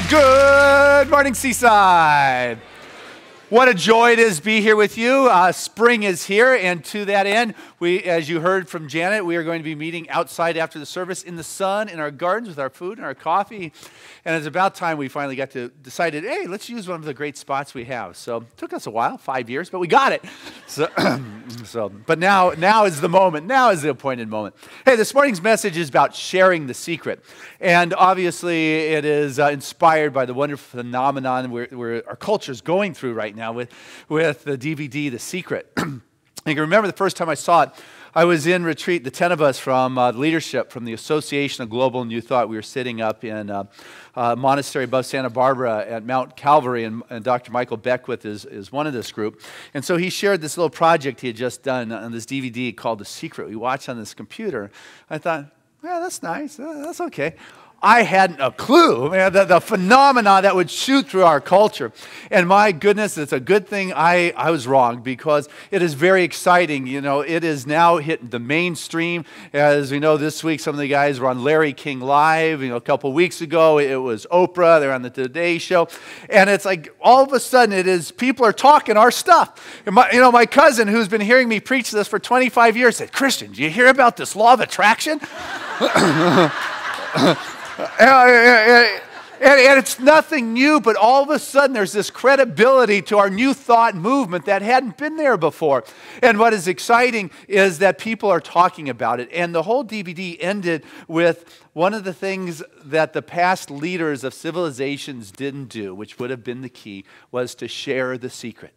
Good morning, Seaside. What a joy it is to be here with you. Spring is here, and to that end, as you heard from Janet, we are going to be meeting outside after the service in the sun, in our gardens, with our food and our coffee. And it's about time we finally decided, hey, let's use one of the great spots we have. So it took us a while, 5 years, but we got it. But now is the moment. Now is the appointed moment. Hey, this morning's message is about sharing the secret. And obviously, it is inspired by the wonderful phenomenon where our culture is going through right now with the DVD, The Secret. I can remember the first time I saw it, I was in retreat, the 10 of us from leadership from the Association of Global New Thought. We were sitting up in a monastery above Santa Barbara at Mount Calvary, and Dr. Michael Beckwith is one of this group. And so he shared this little project he had just done on this DVD called The Secret. We watched on this computer. I thought, yeah, that's nice. That's okay. I hadn't a clue, man, the phenomena that would shoot through our culture. And my goodness, it's a good thing I was wrong, because it is very exciting. You know, it is now hitting the mainstream. As we know, this week, some of the guys were on Larry King Live. You know, a couple weeks ago, it was Oprah. They're on the Today Show. And it's like, all of a sudden, people are talking our stuff. And my cousin, who's been hearing me preach this for 25 years, said, Christian, do you hear about this law of attraction? And it's nothing new, but all of a sudden there's this credibility to our new thought movement that hadn't been there before. And what is exciting is that people are talking about it. And the whole DVD ended with one of the things that the past leaders of civilizations didn't do, which would have been the key, was to share the secret.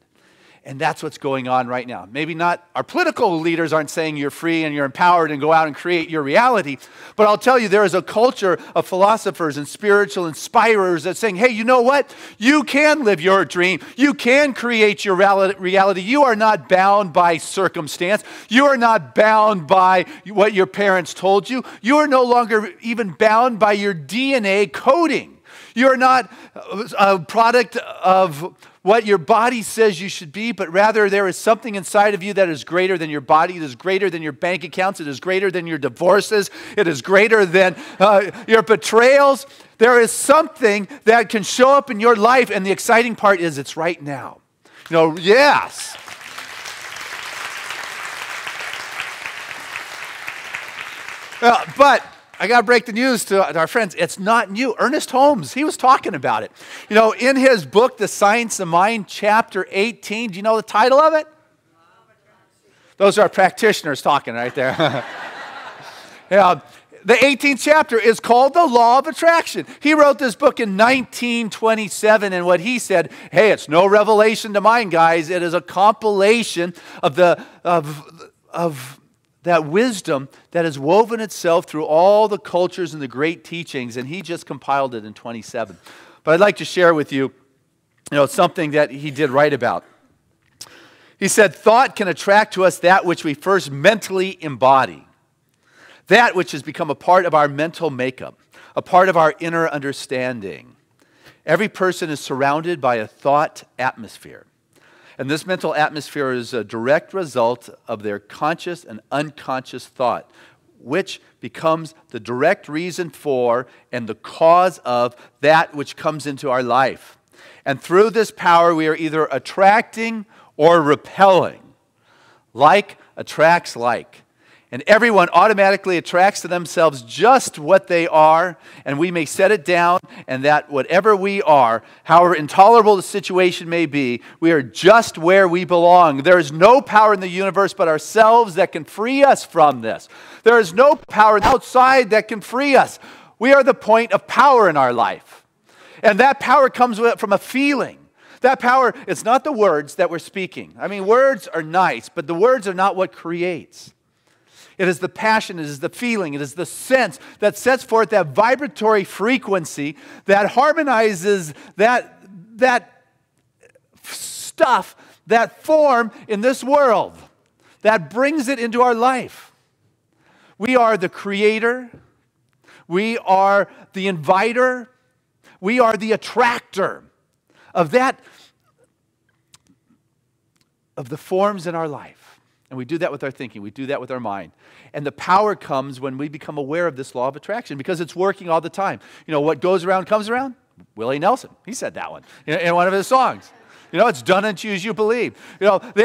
And that's what's going on right now. Maybe not, our political leaders aren't saying you're free and you're empowered and go out and create your reality. But I'll tell you, there is a culture of philosophers and spiritual inspirers that's saying, hey, you know what? You can live your dream. You can create your reality. You are not bound by circumstance. You are not bound by what your parents told you. You are no longer even bound by your DNA coding. You're not a product of what your body says you should be, but rather there is something inside of you that is greater than your body. It is greater than your bank accounts. It is greater than your divorces. It is greater than your betrayals. There is something that can show up in your life, and the exciting part is it's right now. You know, yes. But I got to break the news to our friends. It's not new. Ernest Holmes, he was talking about it. You know, in his book, The Science of Mind, chapter 18, do you know the title of it? Those are practitioners talking right there. Yeah, the 18th chapter is called The Law of Attraction. He wrote this book in 1927, and what he said, hey, it's no revelation to mind, guys. It is a compilation of that wisdom that has woven itself through all the cultures and the great teachings, and he just compiled it in 27. But I'd like to share with you, something that he did write about. He said, thought can attract to us that which we first mentally embody, that which has become a part of our mental makeup, a part of our inner understanding. Every person is surrounded by a thought atmosphere. And this mental atmosphere is a direct result of their conscious and unconscious thought, which becomes the direct reason for and the cause of that which comes into our life. And through this power, we are either attracting or repelling. Like attracts like. And everyone automatically attracts to themselves just what they are, and we may set it down, and that whatever we are, however intolerable the situation may be, we are just where we belong. There is no power in the universe but ourselves that can free us from this. There is no power outside that can free us. We are the point of power in our life. And that power comes from a feeling. That power, it's not the words that we're speaking. I mean, words are nice, but the words are not what creates. It is the passion, it is the feeling, it is the sense that sets forth that vibratory frequency that harmonizes that stuff, that form in this world, that brings it into our life. We are the creator, we are the inviter, we are the attractor of the forms in our life. And we do that with our thinking. We do that with our mind. And the power comes when we become aware of this law of attraction, because it's working all the time. You know, what goes around comes around. Willie Nelson, he said that one in one of his songs. It's done unto you as you believe.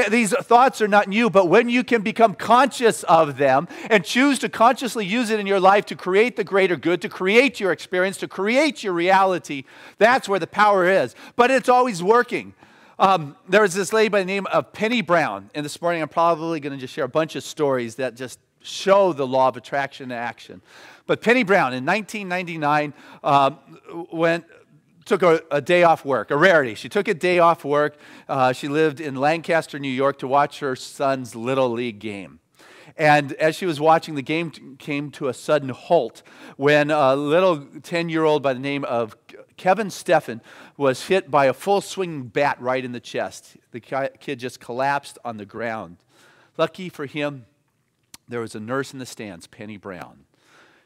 These thoughts are not new, but when you can become conscious of them and choose to consciously use it in your life to create the greater good, to create your experience, to create your reality, that's where the power is. But it's always working. There was this lady by the name of Penny Brown, and this morning I'm probably going to just share a bunch of stories that just show the law of attraction in action. But Penny Brown in 1999 took a day off work, a rarity. She took a day off work. She lived in Lancaster, New York, to watch her son's Little League game. And as she was watching, the game came to a sudden halt when a little 10-year-old by the name of Kevin Steffen was hit by a full-swing bat right in the chest. The kid just collapsed on the ground. Lucky for him, there was a nurse in the stands, Penny Brown.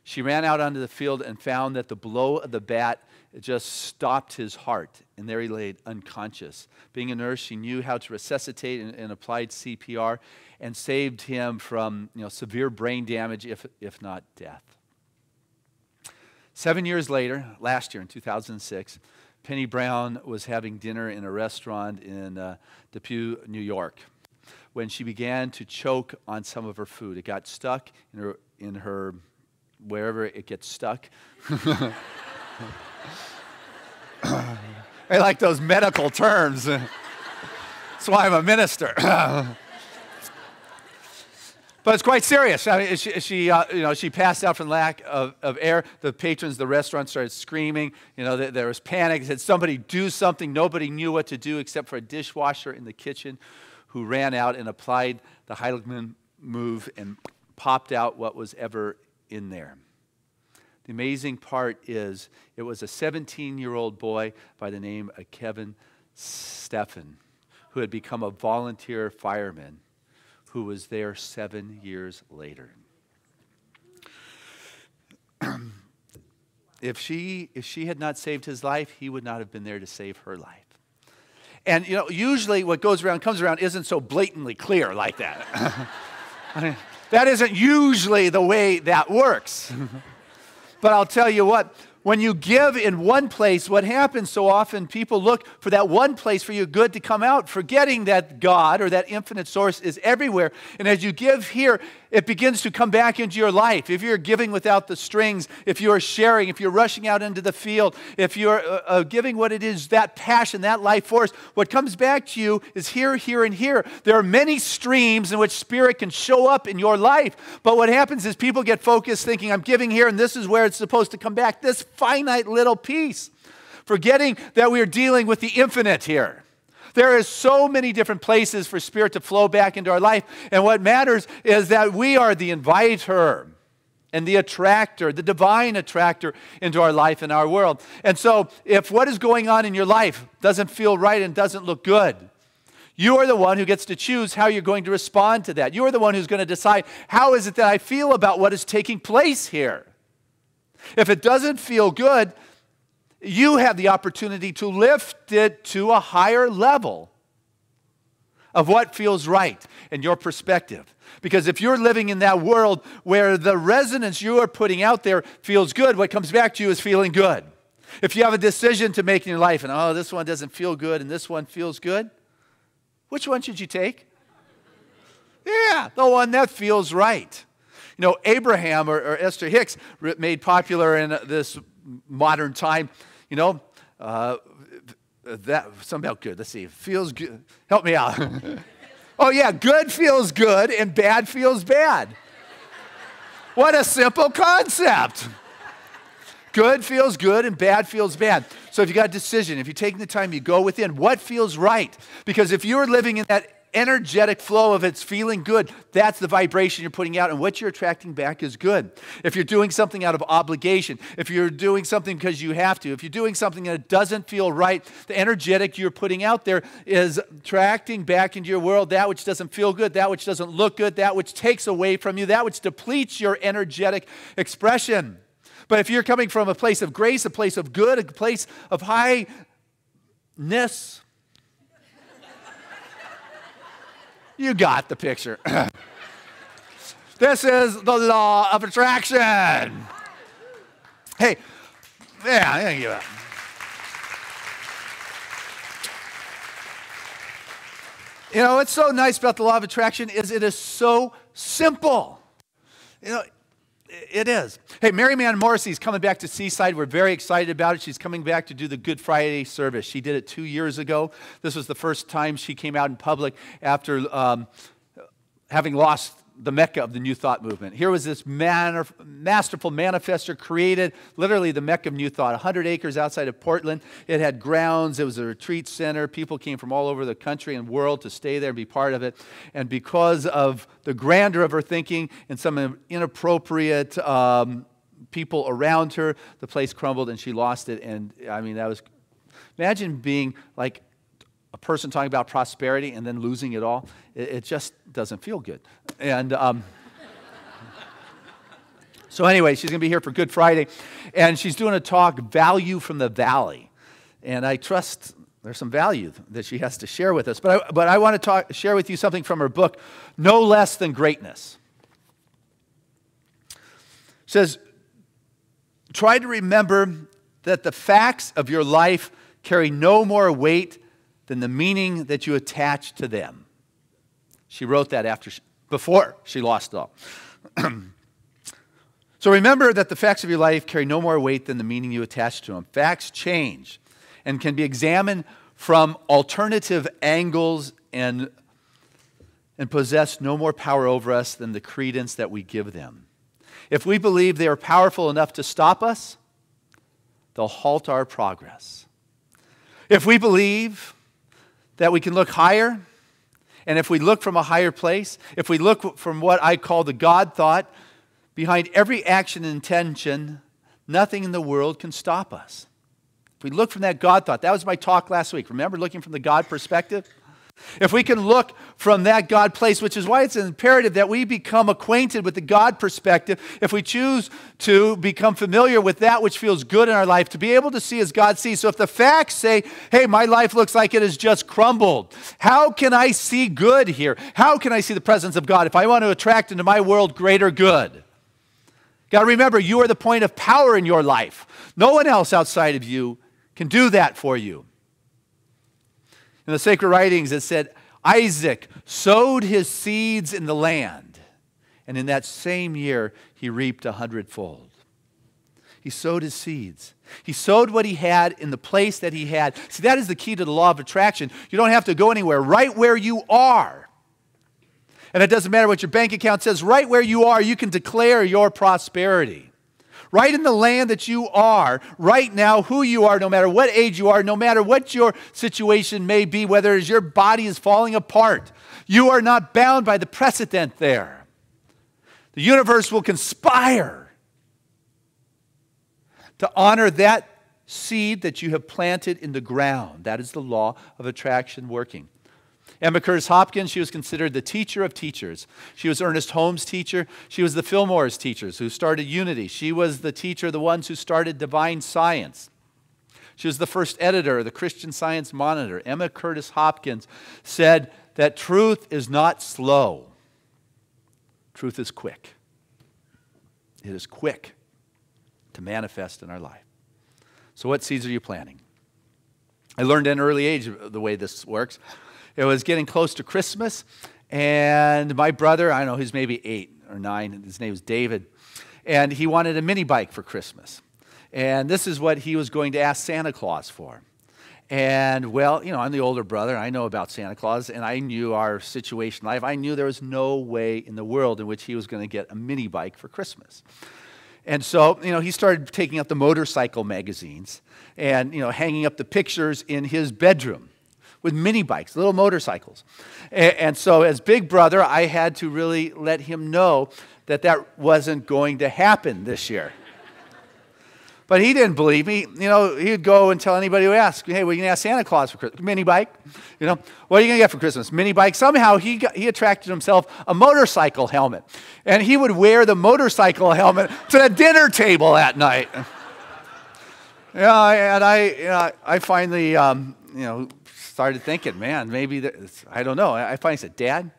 She ran out onto the field and found that the blow of the bat just stopped his heart, and there he lay unconscious. Being a nurse, she knew how to resuscitate and applied CPR and saved him from severe brain damage, if not death. 7 years later, last year in 2006, Penny Brown was having dinner in a restaurant in Depew, New York, when she began to choke on some of her food. It got stuck in her wherever it gets stuck. I like those medical terms. That's why I'm a minister. But it's quite serious. I mean, she passed out from lack of air. The patrons of the restaurant started screaming. There was panic. Said somebody do something. Nobody knew what to do except for a dishwasher in the kitchen, who ran out and applied the Heiligman move and popped out what was ever in there. The amazing part is it was a 17-year-old boy by the name of Kevin Steffen who had become a volunteer fireman who was there 7 years later. If she had not saved his life, he would not have been there to save her life. And usually what goes around comes around isn't so blatantly clear like that. I mean, that isn't usually the way that works. But I'll tell you what, when you give in one place, what happens so often, people look for that one place for your good to come out, forgetting that God or that infinite source is everywhere. And as you give here, it begins to come back into your life. If you're giving without the strings, if you're sharing, if you're rushing out into the field, if you're giving what it is, that passion, that life force, what comes back to you is here, here, and here. There are many streams in which Spirit can show up in your life. But what happens is people get focused thinking, I'm giving here, and this is where it's supposed to come back, this finite little piece, forgetting that we are dealing with the infinite here. There is so many different places for Spirit to flow back into our life. And what matters is that we are the inviter and the attractor, the divine attractor into our life and our world. And so if what is going on in your life doesn't feel right and doesn't look good, you are the one who gets to choose how you're going to respond to that. You are the one who's going to decide, how is it that I feel about what is taking place here? If it doesn't feel good, you have the opportunity to lift it to a higher level of what feels right in your perspective. Because if you're living in that world where the resonance you are putting out there feels good, what comes back to you is feeling good. If you have a decision to make in your life and, this one doesn't feel good and this one feels good, which one should you take? Yeah, the one that feels right. Abraham or Esther Hicks, made popular in this modern time, that somehow good. Let's see, feels good. Help me out. Oh yeah, good feels good and bad feels bad. What a simple concept. Good feels good and bad feels bad. So if you got a decision, if you're taking the time, you go within, what feels right? Because if you're living in that energetic flow of it's feeling good, that's the vibration you're putting out, and what you're attracting back is good. If you're doing something out of obligation, if you're doing something because you have to, if you're doing something that doesn't feel right, the energetic you're putting out there is attracting back into your world that which doesn't feel good, that which doesn't look good, that which takes away from you, that which depletes your energetic expression. But if you're coming from a place of grace, a place of good, a place of highness, you got the picture. This is the law of attraction. Hey, yeah, thank you. You know, what's so nice about the law of attraction is it is so simple. You know, it is. Hey, Mary Mann Morrissey's coming back to Seaside. We're very excited about it. She's coming back to do the Good Friday service. She did it 2 years ago. This was the first time she came out in public after having lost the Mecca of the New Thought movement. Here was this masterful manifester created, literally the Mecca of New Thought, 100 acres outside of Portland. It had grounds. It was a retreat center. People came from all over the country and world to stay there and be part of it. And because of the grandeur of her thinking and some inappropriate people around her, the place crumbled and she lost it. And I mean, that was, imagine being like a person talking about prosperity and then losing it all. It just doesn't feel good. And so anyway, she's going to be here for Good Friday, and she's doing a talk, Value from the Valley. And I trust there's some value that she has to share with us. But I want to share with you something from her book, No Less Than Greatness. It says, try to remember that the facts of your life carry no more weight than the meaning that you attach to them. She wrote that before she lost it all. So remember that the facts of your life carry no more weight than the meaning you attach to them. Facts change and can be examined from alternative angles and possess no more power over us than the credence that we give them. If we believe they are powerful enough to stop us, they'll halt our progress. If we believe that we can look higher, and if we look from a higher place, if we look from what I call the God thought, behind every action and intention, nothing in the world can stop us. If we look from that God thought, that was my talk last week. Remember looking from the God perspective? If we can look from that God place, which is why it's imperative that we become acquainted with the God perspective, if we choose to become familiar with that which feels good in our life, to be able to see as God sees. So if the facts say, hey, my life looks like it has just crumbled, how can I see good here? How can I see the presence of God if I want to attract into my world greater good? Got to remember, you are the point of power in your life. No one else outside of you can do that for you. In the sacred writings, it said, Isaac sowed his seeds in the land, and in that same year, he reaped 100-fold. He sowed his seeds. He sowed what he had in the place that he had. See, that is the key to the law of attraction. You don't have to go anywhere. Right where you are. And it doesn't matter what your bank account says. Right where you are, you can declare your prosperity. Right in the land that you are, right now, who you are, no matter what age you are, no matter what your situation may be, whether it's your body is falling apart, you are not bound by the precedent there. The universe will conspire to honor that seed that you have planted in the ground. That is the law of attraction working. Emma Curtis Hopkins, she was considered the teacher of teachers. She was Ernest Holmes' teacher. She was the Fillmore's teachers who started Unity. She was the teacher of the ones who started Divine Science. She was the first editor of the Christian Science Monitor. Emma Curtis Hopkins said that truth is not slow. Truth is quick. It is quick to manifest in our life. So what seeds are you planting? I learned at an early age the way this works. It was getting close to Christmas, and my brother, I don't know, he's maybe 8 or 9, his name was David, and he wanted a mini bike for Christmas. And this is what he was going to ask Santa Claus for. And, well, you know, I'm the older brother. I know about Santa Claus, and I knew our situation in life. I knew there was no way in the world in which he was going to get a mini bike for Christmas. And so, you know, he started taking out the motorcycle magazines and, you know, hanging up the pictures in his bedroom with mini bikes, little motorcycles. And so as big brother, I had to really let him know that that wasn't going to happen this year. But he didn't believe me. You know, he'd go and tell anybody who asked, hey, what are you going to ask Santa Claus for Christmas? Mini bike. You know, what are you going to get for Christmas? Mini bike. Somehow he attracted himself a motorcycle helmet. And he would wear the motorcycle helmet to the dinner table at night. Yeah, and I finally, started thinking, man, maybe, I don't know. I finally said, Dad,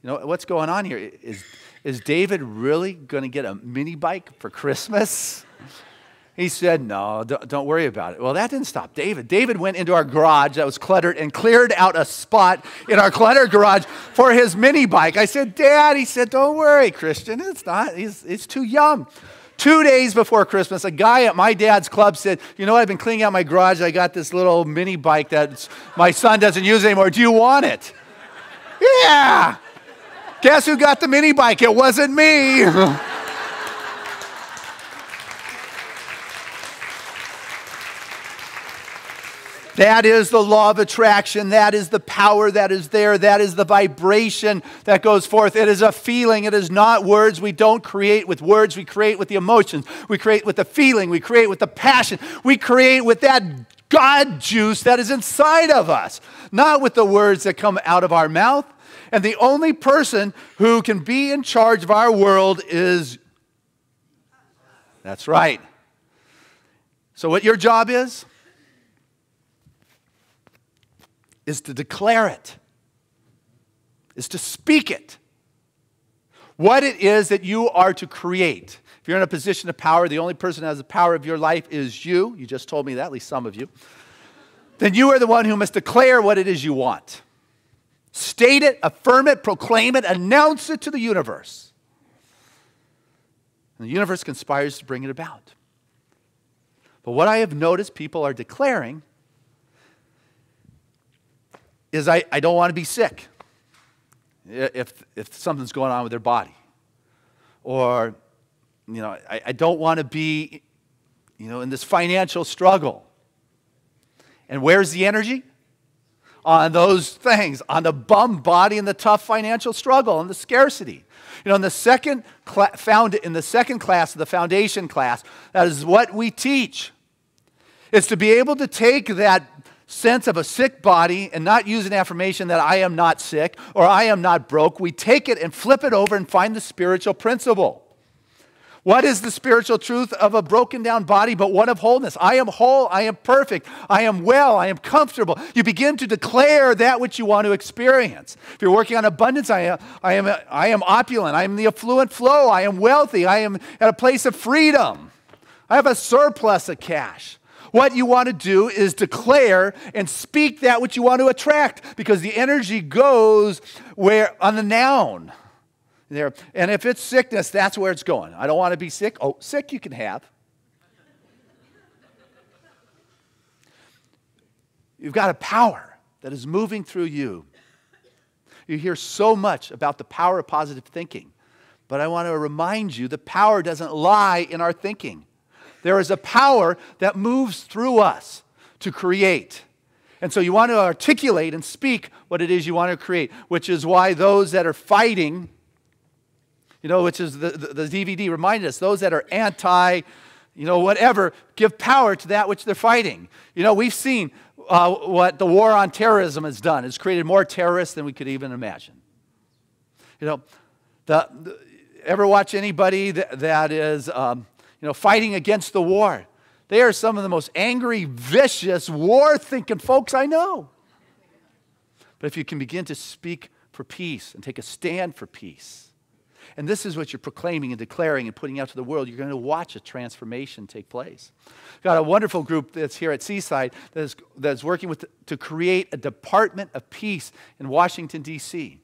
you know, what's going on here? Is David really going to get a mini bike for Christmas? He said, no, don't worry about it. Well, that didn't stop David. David went into our garage that was cluttered and cleared out a spot in our cluttered garage for his mini bike. I said, Dad, he said, don't worry, Christian, it's not, it's too young. 2 days before Christmas, a guy at my dad's club said, you know what, I've been cleaning out my garage. I got this little mini bike that my son doesn't use anymore. Do you want it? Yeah. Guess who got the mini bike? It wasn't me. That is the law of attraction. That is the power that is there. That is the vibration that goes forth. It is a feeling. It is not words. We don't create with words. We create with the emotions. We create with the feeling. We create with the passion. We create with that God juice that is inside of us, not with the words that come out of our mouth. And the only person who can be in charge of our world is, that's right. So what your job is to declare it, is to speak it. What it is that you are to create. If you're in a position of power, the only person who has the power of your life is you. You just told me that, at least some of you. Then you are the one who must declare what it is you want. State it, affirm it, proclaim it, announce it to the universe. And the universe conspires to bring it about. But what I have noticed people are declaring is I don't want to be sick if something's going on with their body. Or, I don't want to be, in this financial struggle. And where's the energy? On those things, on the bum body and the tough financial struggle and the scarcity. In the second class of the foundation class, that is what we teach. It's to be able to take that sense of a sick body and not use an affirmation that I am not sick or I am not broke. We take it and flip it over and find the spiritual principle. What is the spiritual truth of a broken down body but one of wholeness? I am whole, I am perfect, I am well, I am comfortable. You begin to declare that which you want to experience. If you're working on abundance, I am opulent, I am the affluent flow, I am wealthy, I am at a place of freedom. I have a surplus of cash. What you want to do is declare and speak that which you want to attract, because the energy goes where on the noun there. And if it's sickness, that's where it's going. I don't want to be sick. Oh, sick you can have. You've got a power that is moving through you. You hear so much about the power of positive thinking, but I want to remind you the power doesn't lie in our thinking. There is a power that moves through us to create. And so you want to articulate and speak what it is you want to create, which is why those that are fighting, which is the DVD reminded us, those that are anti, whatever, give power to that which they're fighting. We've seen what the war on terrorism has done. It's created more terrorists than we could even imagine. Ever watch anybody that is fighting against the war? They are some of the most angry, vicious, war-thinking folks I know. But if you can begin to speak for peace and take a stand for peace, and this is what you're proclaiming and declaring and putting out to the world, you're going to watch a transformation take place. We've got a wonderful group that's here at Seaside that's working to create a Department of Peace in Washington, D.C.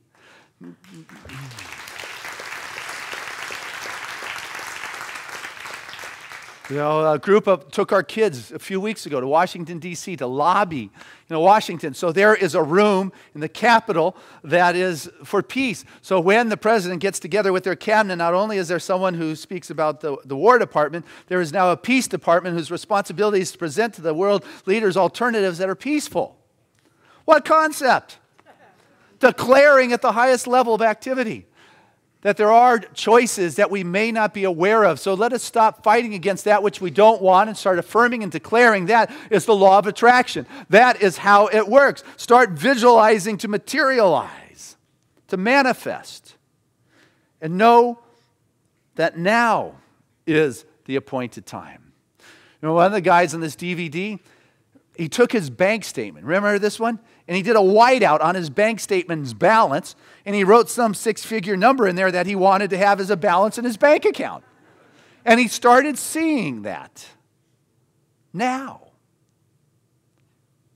A group took our kids a few weeks ago to Washington, D.C. to lobby, Washington. So there is a room in the Capitol that is for peace. So when the president gets together with their cabinet, not only is there someone who speaks about the War Department, there is now a Peace Department whose responsibility is to present to the world leaders alternatives that are peaceful. What concept? Declaring at the highest level of activity that there are choices that we may not be aware of. So let us stop fighting against that which we don't want and start affirming and declaring that is the law of attraction. That is how it works. Start visualizing to materialize, to manifest, and know that now is the appointed time. One of the guys on this DVD, he took his bank statement. Remember this one? And he did a whiteout on his bank statement's balance, and he wrote some six-figure number in there that he wanted to have as a balance in his bank account. And he started seeing that. Now.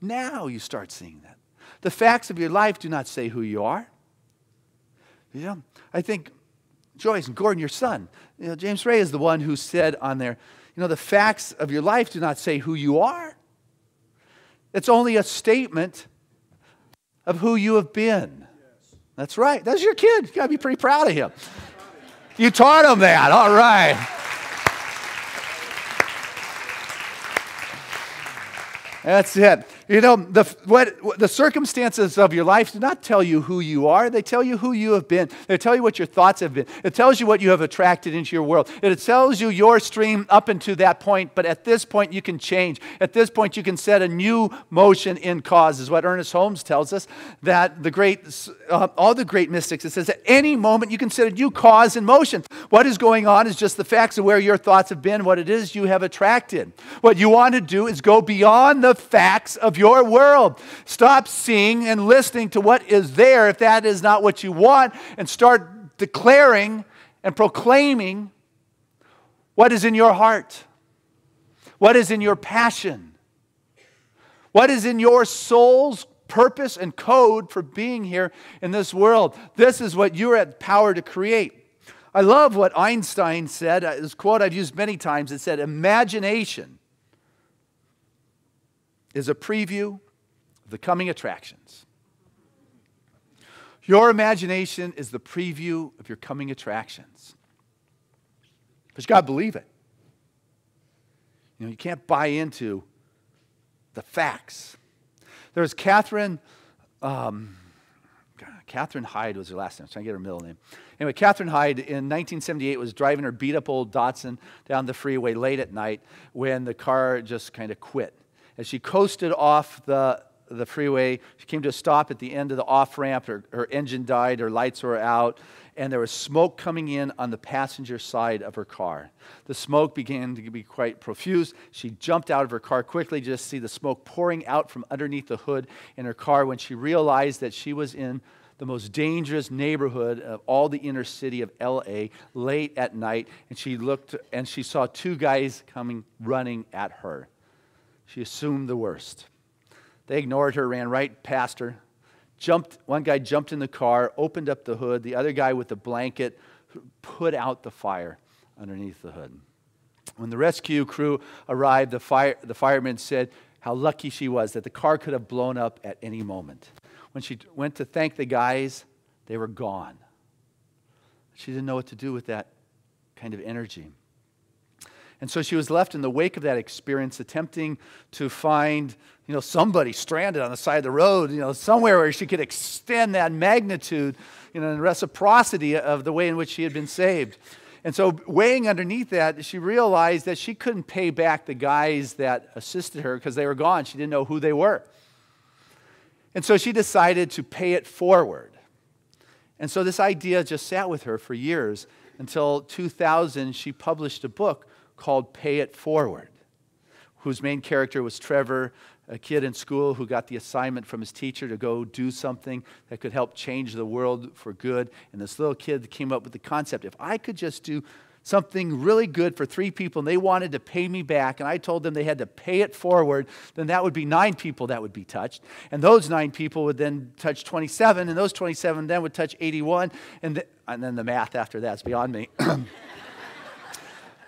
Now you start seeing that. The facts of your life do not say who you are. Yeah, I think Joyce and Gordon, your son, James Ray is the one who said on there, the facts of your life do not say who you are. It's only a statement of who you have been. Yes. That's right. That's your kid. You got to be pretty proud of him. You taught him that. All right. That's it. The circumstances of your life do not tell you who you are. They tell you who you have been. They tell you what your thoughts have been. It tells you what you have attracted into your world. It tells you your stream up into that point, but at this point you can change. At this point you can set a new motion in cause, is what Ernest Holmes tells us, that all the great mystics, it says at any moment you can set a new cause in motion. What is going on is just the facts of where your thoughts have been, what it is you have attracted. What you want to do is go beyond the facts of your world. Stop seeing and listening to what is there if that is not what you want, and start declaring and proclaiming what is in your heart, what is in your passion, what is in your soul's purpose and code for being here in this world. This is what you're at power to create. I love what Einstein said. This quote I've used many times. It said, imagination is a preview of the coming attractions. Your imagination is the preview of your coming attractions. But you got to believe it. You can't buy into the facts. There was Catherine Hyde was her last name. I'm trying to get her middle name. Anyway, Catherine Hyde in 1978 was driving her beat-up old Datsun down the freeway late at night when the car just kind of quit. As she coasted off the freeway, she came to a stop at the end of the off-ramp. Her engine died, her lights were out, and there was smoke coming in on the passenger side of her car. The smoke began to be quite profuse. She jumped out of her car quickly just to see the smoke pouring out from underneath the hood in her car when she realized that she was in the most dangerous neighborhood of all the inner city of L.A. late at night, and she looked and she saw two guys coming running at her. She assumed the worst. They ignored her, ran right past her. One guy jumped in the car, opened up the hood. The other guy with the blanket put out the fire underneath the hood. When the rescue crew arrived, the firemen said how lucky she was, that the car could have blown up at any moment. When she went to thank the guys, they were gone. She didn't know what to do with that kind of energy. And so she was left in the wake of that experience, attempting to find, somebody stranded on the side of the road, somewhere where she could extend that magnitude, and reciprocity of the way in which she had been saved. And so weighing underneath that, she realized that she couldn't pay back the guys that assisted her because they were gone. She didn't know who they were. And so she decided to pay it forward. And so this idea just sat with her for years until 2000, she published a book called Pay It Forward, whose main character was Trevor, a kid in school who got the assignment from his teacher to go do something that could help change the world for good. And this little kid came up with the concept, if I could just do something really good for 3 people and they wanted to pay me back, and I told them they had to pay it forward, then that would be 9 people that would be touched. And those 9 people would then touch 27, and those 27 then would touch 81, and then the math after that's beyond me.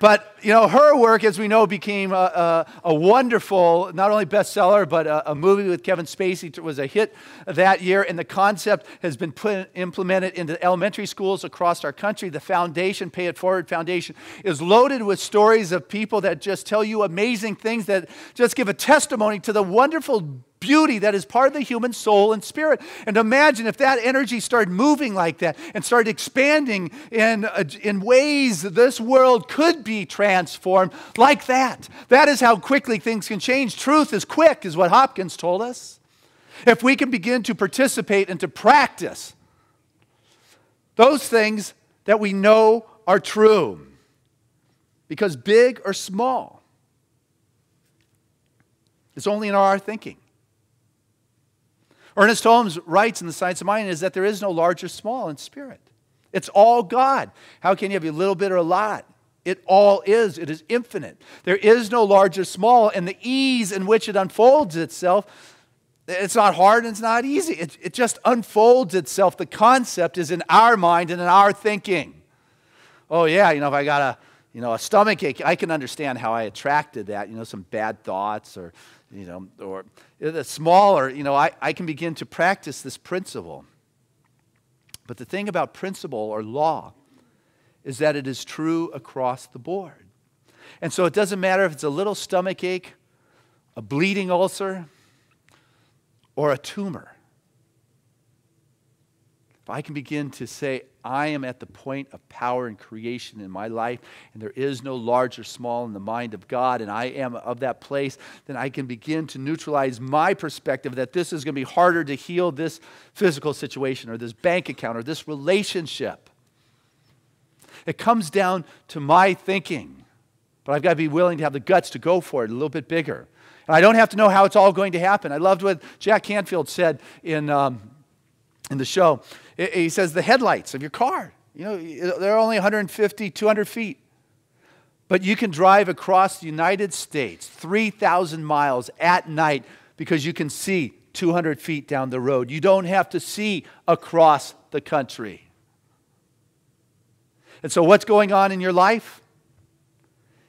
But, her work, as we know, became a wonderful, not only bestseller, but a movie with Kevin Spacey. It was a hit that year, and the concept has been implemented into elementary schools across our country. The foundation, Pay It Forward Foundation, is loaded with stories of people that just tell you amazing things, that just give a testimony to the wonderful beauty that is part of the human soul and spirit. And imagine if that energy started moving like that and started expanding in ways that this world could be transformed like that. That is how quickly things can change. Truth is quick, is what Hopkins told us. If we can begin to participate and to practice those things that we know are true, because big or small, it's only in our thinking. Ernest Holmes writes in The Science of Mind is that there is no large or small in spirit. It's all God. How can you have a little bit or a lot? It all is. It is infinite. There is no large or small, and the ease in which it unfolds itself, it's not hard and it's not easy. It just unfolds itself. The concept is in our mind and in our thinking. Oh yeah, if I got a stomach ache, I can understand how I attracted that, some bad thoughts or the smaller, I can begin to practice this principle. But the thing about principle or law is that it is true across the board. And so it doesn't matter if it's a little stomach ache, a bleeding ulcer, or a tumor. If I can begin to say, I am at the point of power and creation in my life, and there is no large or small in the mind of God, and I am of that place, then I can begin to neutralize my perspective that this is going to be harder to heal this physical situation or this bank account or this relationship. It comes down to my thinking, but I've got to be willing to have the guts to go for it a little bit bigger. And I don't have to know how it's all going to happen. I loved what Jack Canfield said in the show. He says the headlights of your car, they're only 150, 200 feet. But you can drive across the United States 3,000 miles at night because you can see 200 feet down the road. You don't have to see across the country. And so what's going on in your life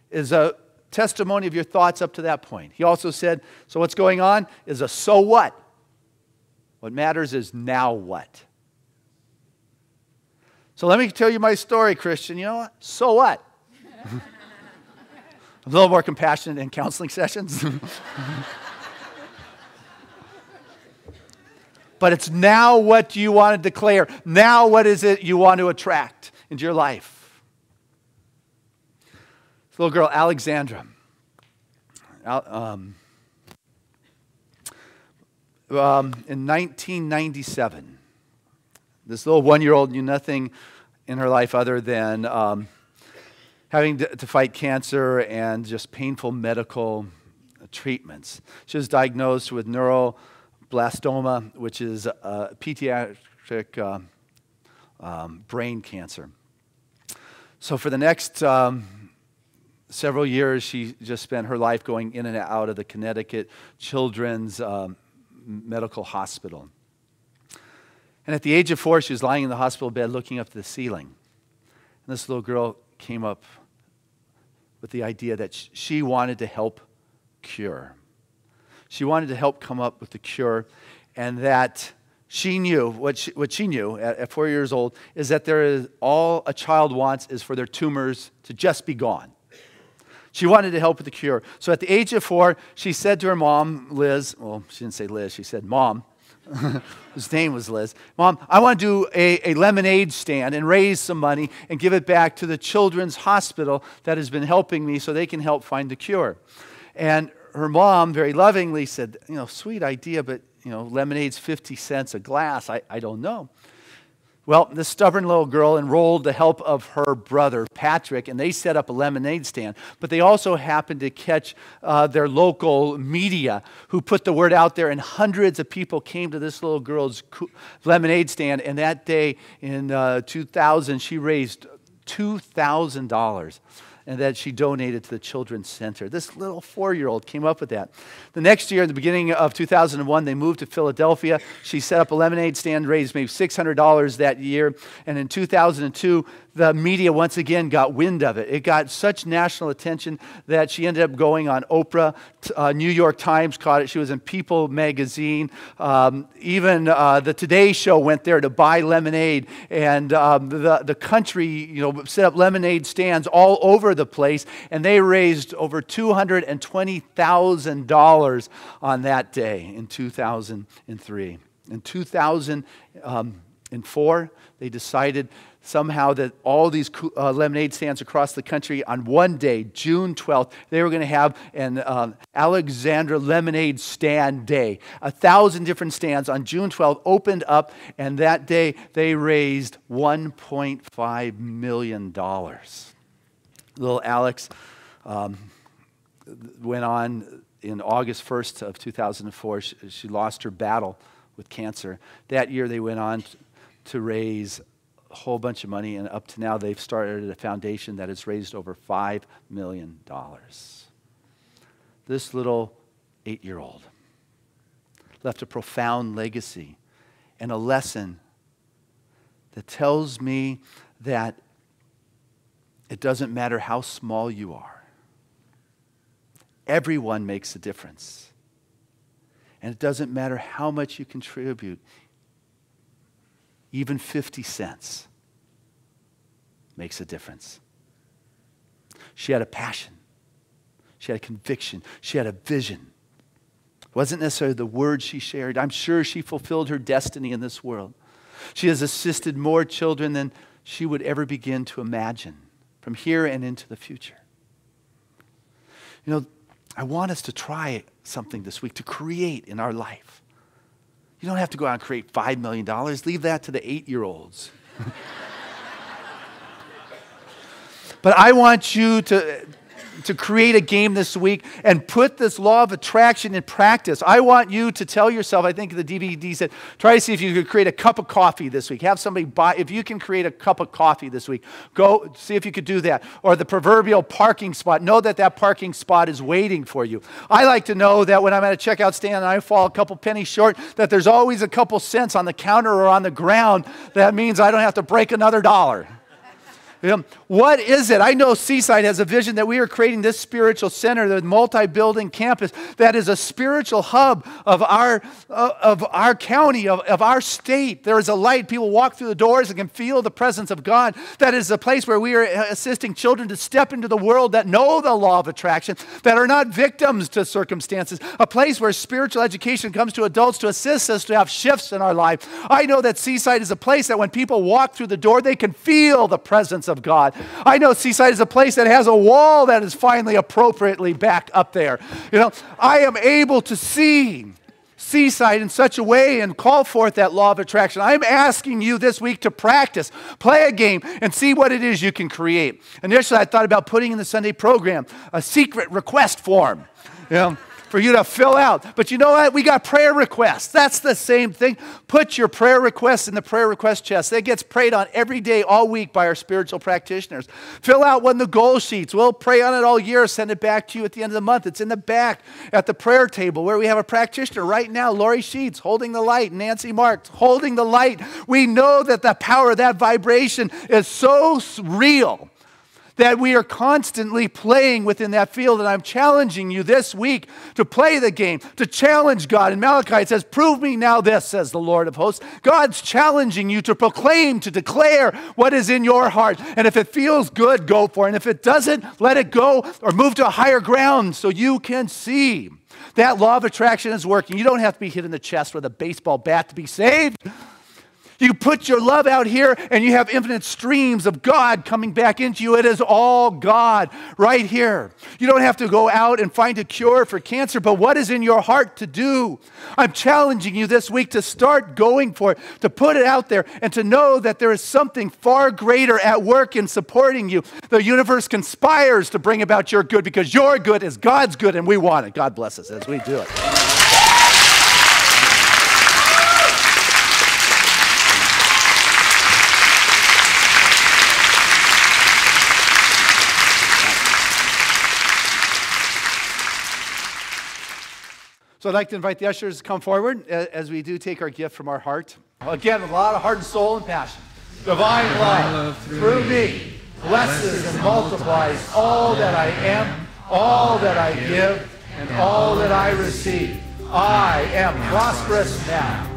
is a testimony of your thoughts up to that point. He also said, so what's going on is a so what? What matters is now what? So let me tell you my story, Christian. You know what? So what? I'm a little more compassionate in counseling sessions. But it's now what do you want to declare? Now what is it you want to attract into your life? This little girl, Alexandra. In 1997, this little 1-year-old knew nothing in her life other than having to fight cancer and just painful medical treatments. She was diagnosed with neuroblastoma, which is a pediatric brain cancer. So for the next several years, she just spent her life going in and out of the Connecticut Children's Medical Hospital. And at the age of 4, she was lying in the hospital bed looking up to the ceiling. And this little girl came up with the idea that she wanted to help cure. She wanted to help come up with the cure, and that she knew, what she knew at 4 years old, is that there is all a child wants is for their tumors to just be gone. She wanted to help with the cure. So at the age of 4, she said to her mom, Liz, well, she didn't say Liz, she said Mom, whose name was Liz, Mom, I want to do a lemonade stand and raise some money and give it back to the children's hospital that has been helping me so they can help find the cure. And her mom very lovingly said, sweet idea, but, lemonade's 50 cents a glass. I don't know. Well, this stubborn little girl enrolled the help of her brother, Patrick, and they set up a lemonade stand. But they also happened to catch their local media who put the word out there, and hundreds of people came to this little girl's lemonade stand. And that day in 2000, she raised $2,000. And that she donated to the Children's Center. This little 4-year-old came up with that. The next year, in the beginning of 2001, they moved to Philadelphia. She set up a lemonade stand, raised maybe $600 that year. And in 2002, the media once again got wind of it. It got such national attention that she ended up going on Oprah. New York Times caught it. She was in People magazine. Even the Today Show went there to buy lemonade. And the country, set up lemonade stands all over the place. And they raised over $220,000 on that day in 2003. In 2004, they decided somehow that all these lemonade stands across the country on one day, June 12th, they were going to have an Alexandra Lemonade Stand Day. 1,000 different stands on June 12th opened up, and that day they raised $1.5 million. Little Alex went on in August 1st of 2004. She lost her battle with cancer. That year they went on to raise a whole bunch of money, and up to now they've started a foundation that has raised over $5 million. This little 8-year-old left a profound legacy and a lesson that tells me that it doesn't matter how small you are. Everyone makes a difference. And it doesn't matter how much you contribute. Even 50 cents makes a difference. She had a passion. She had a conviction. She had a vision. It wasn't necessarily the words she shared. I'm sure she fulfilled her destiny in this world. She has assisted more children than she would ever begin to imagine from here and into the future. You know, I want us to try something this week to create in our life. You don't have to go out and create $5 million. Leave that to the 8-year-olds. But I want you to create a game this week and put this law of attraction in practice. I want you to tell yourself, I think the DVD said, try to see if you could create a cup of coffee this week. Have somebody buy, if you can create a cup of coffee this week, go see if you could do that. Or the proverbial parking spot. Know that that parking spot is waiting for you. I like to know that when I'm at a checkout stand and I fall a couple pennies short, that there's always a couple cents on the counter or on the ground. That means I don't have to break another dollar. What is it? I know Seaside has a vision that we are creating this spiritual center, the multi-building campus that is a spiritual hub of our county, of our state. There is a light. People walk through the doors and can feel the presence of God. That is a place where we are assisting children to step into the world that know the law of attraction, that are not victims to circumstances. A place where spiritual education comes to adults to assist us to have shifts in our life. I know that Seaside is a place that when people walk through the door, they can feel the presence of God. I know Seaside is a place that has a wall that is finally appropriately back up there. You know, I am able to see Seaside in such a way and call forth that law of attraction. I'm asking you this week to practice, play a game, and see what it is you can create. Initially, I thought about putting in the Sunday program a secret request form. You know, for you to fill out. But you know what? We got prayer requests. That's the same thing. Put your prayer requests in the prayer request chest. That gets prayed on every day, all week by our spiritual practitioners. Fill out one of the goal sheets. We'll pray on it all year, send it back to you at the end of the month. It's in the back at the prayer table where we have a practitioner right now, Lori Sheets, holding the light, Nancy Marks, holding the light. We know that the power of that vibration is so real that we are constantly playing within that field. And I'm challenging you this week to play the game, to challenge God. In Malachi it says, prove me now this, says the Lord of hosts. God's challenging you to proclaim, to declare what is in your heart. And if it feels good, go for it. And if it doesn't, let it go or move to a higher ground so you can see. That law of attraction is working. You don't have to be hit in the chest with a baseball bat to be saved. You put your love out here and you have infinite streams of God coming back into you. It is all God right here. You don't have to go out and find a cure for cancer, but what is in your heart to do? I'm challenging you this week to start going for it, to put it out there, and to know that there is something far greater at work in supporting you. The universe conspires to bring about your good because your good is God's good and we want it. God bless us as we do it. So I'd like to invite the ushers to come forward as we do take our gift from our heart. Again, with a lot of heart and soul and passion. Divine love through me blesses and multiplies all that I am, all that I give, and all that I receive. I am prosperous now.